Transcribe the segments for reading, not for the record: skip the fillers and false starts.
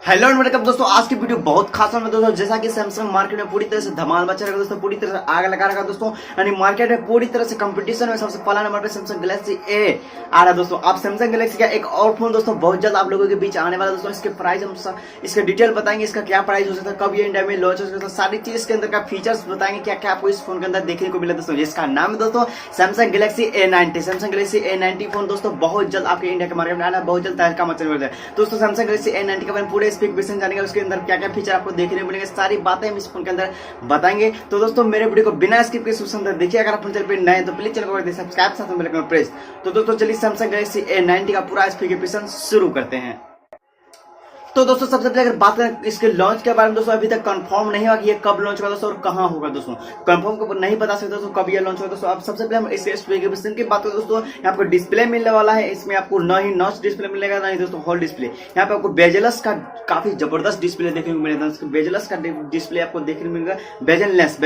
Hello and welcome दोस्तों। आज की वीडियो बहुत खास है दोस्तों। जैसा कि सैमसंग मार्केट में पूरी तरह से धमाल मचा रखा दोस्तों, पूरी तरह से आग लगा रखा दोस्तों। यानी मार्केट में पूरी तरह से कंपटीशन में सबसे पहला नंबर पे सैमसंग गैलेक्सी ए आ रहा है दोस्तों। आप सैमसंग गैलेक्सी का एक और फोन दोस्तों बहुत जल्द आप लोगों के बीच आने वाला दोस्तों। इसके प्राइस हम इसके डिटेल बताएंगे, इसका क्या प्राइस हो सकता है, कब ये इंडिया में लॉन्च हो सकता है, सारी चीज इसके अंदर का फीचर्स बताएंगे, क्या क्या आपको इस फोन के अंदर देखने को मिला दोस्तों। इसका नाम है दोस्तों Samsung Galaxy A90। Samsung Galaxy A90 phone दोस्तों बहुत जल्द आपके इंडिया के मार्केट में आना है, बहुत जल्द तहलका मचने वाला है दोस्तों। सैमसंग गैलेक्सी A90 का पूरे स्पेसिफिकेशन जानेंगे, उसके अंदर क्या क्या फीचर आपको देखने को मिलेंगे, सारी बातें हम इस फोन के अंदर बताएंगे। तो दोस्तों मेरे वीडियो को बिना स्किप के सुनते देखिए। अगर आप चैनल पे नए तो प्लीज चैनल को सब्सक्राइब साथ में बेल आइकन प्रेस। तो दोस्तों चलिए सैमसंग गैलेक्सी A90 का पूरा स्पेसिफिकेशन शुरू करते हैं। तो दोस्तों सबसे पहले अगर बात करें इसके लॉन्च के बारे में दोस्तों, अभी तक कंफर्म नहीं हुआ कि ये कब लॉन्च होगा दोस्तों और कहां होगा दोस्तों। कंफर्म को नहीं बता सकते दोस्तों कब ये लॉन्च होगा दोस्तों। अब सबसे पहले हम इसके स्पेसिफिकेशन की बात करें दोस्तों, यहाँ आपको डिस्प्ले मिलने वाला है। इसमें आपको न ही नॉच डिस्प्ले मिलेगा, ना ही दोस्तों होल डिस्प्ले। यहाँ पे आपको बेजलस का काफी जबरदस्त डिस्प्ले देखने को मिलेगा। बेजलस का डिस्प्ले आपको देखने को मिलेगा। बेजल लेंस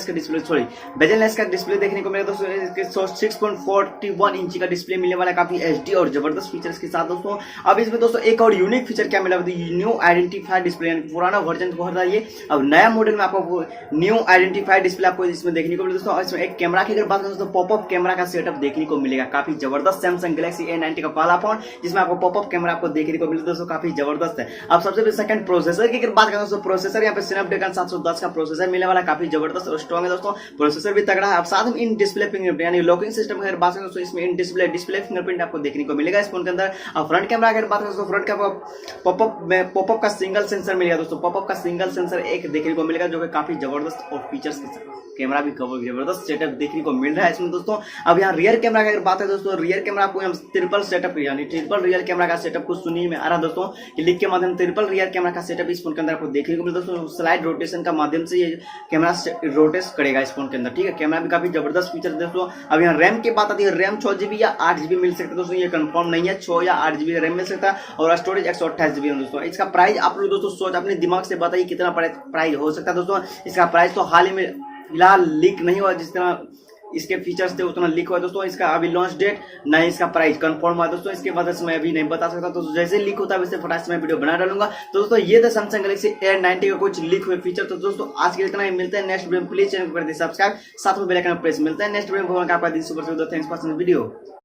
का डिस्प्ले बेजल लेंस का डिस्प्ले देखने को मिलेगा दोस्तों। 6.41 इंच का डिस्प्ले मिलने वाला, काफी HD और जबरदस्त फीचर्स के साथ दोस्तों। अब इसमें दोस्तों एक और यूनिक फीचर क्या मिला, न्यू आइडेंटिफाई डिस्प्ले। यानी पुराना वर्जन को हटा दिए, अब नया मॉडल में आपको न्यू आइडेंटिफाई डिस्प्ले आपको इसमें देखने को मिलेगा दोस्तों। और इसमें एक कैमरा की अगर बात करें दोस्तों, पॉपअप कैमरा का सेटअप देखने को मिलेगा, काफी जबरदस्त। सैमसंग गैलेक्सी A90 का पहला फोन जिसमें आपको पॉपअप कैमरा आपको देखने को मिलेगा दोस्तों, काफी जबरदस्त है। अब सबसे पहले सेकंड प्रोसेसर की अगर बात करें दोस्तों, प्रोसेसर यहाँ पे स्नैपड्रैगन 710 का प्रोसेसर मिलने वाला, काफी जबरदस्त और स्ट्रॉन्ग है दोस्तों। प्रोसेसर भी तगड़ा है। अब साथ में इन डिस्प्ले फिंगरप्रिंट यानी लॉकिंग सिस्टम की अगर बात करें दोस्तों, इसमें इन डिस्प्ले फिंगरप्रिंट आपको देखने को मिलेगा इस फोन के अंदर। अब फ्रंट कैमरा अगर बात करें दोस्तों, फ्रंट का पॉपअप का सिंगल सेंसर मिलेगा दोस्तों। पॉपअप का सिंगल सेंसर एक देखने को मिलेगा, जो कि काफी जबरदस्त और फीचर्स के साथ कैमरा भी जबरदस्त सेटअप देखने को मिल रहा है इसमें दोस्तों। अब यहाँ रियर कैमरा की अगर बात है दोस्तों, रियर कैमरा आपको यहाँ ट्रिपल सेटअप यानी ट्रिपल रियर कैमरा का सेटअप कुछ सुनने में आ रहा है दोस्तों कि लिख के माध्यम ट्रिपल रियर कैमरा का सेटअप इस फोन के अंदर आपको देखने को मिला दोस्तों। स्लाइड रोटेशन का माध्यम से ये कैमरा रोटेट करेगा इस फोन के अंदर, ठीक है। कैमरा भी काफी जबरदस्त फीचर दोस्तों। अब यहाँ रैम की बात आती है, रैम 6GB या 8GB मिल सकता है दोस्तों, ये कंफर्म नहीं है। 6 या 8GB रैम मिल सकता है और स्टोरेज 128GB है दोस्तों। इसका प्राइस आप लोग दोस्तों सोच अपने दिमाग से बताइए कितना प्राइस हो सकता है दोस्तों। इसका प्राइस तो हाल ही में फिलहाल लीक नहीं हुआ, जिस तरह इसके फीचर्स थे उतना लीक हुआ दोस्तों। इसका अभी लॉन्च डेट नहीं, इसका प्राइस कंफर्म हुआ दोस्तों, इसके वजह से मैं अभी नहीं बता सकता। तो जैसे लीक होता है वैसे फटाक से मैं वीडियो बना डालूंगा। तो दोस्तों ये था सैमसंग गैलेक्सी A90 का कुछ लीक हुए फीचर। तो दोस्तों आज के लिए इतना ही, मिलते हैं नेक्स्ट वीडियो में। प्लीज चैनल को कर दीजिए सब्सक्राइब, साथ में बेल आइकन प्रेस। मिलते हैं नेक्स्ट वीडियो में। आपका दिन सुपर से थैंक्स फॉर वीडियो।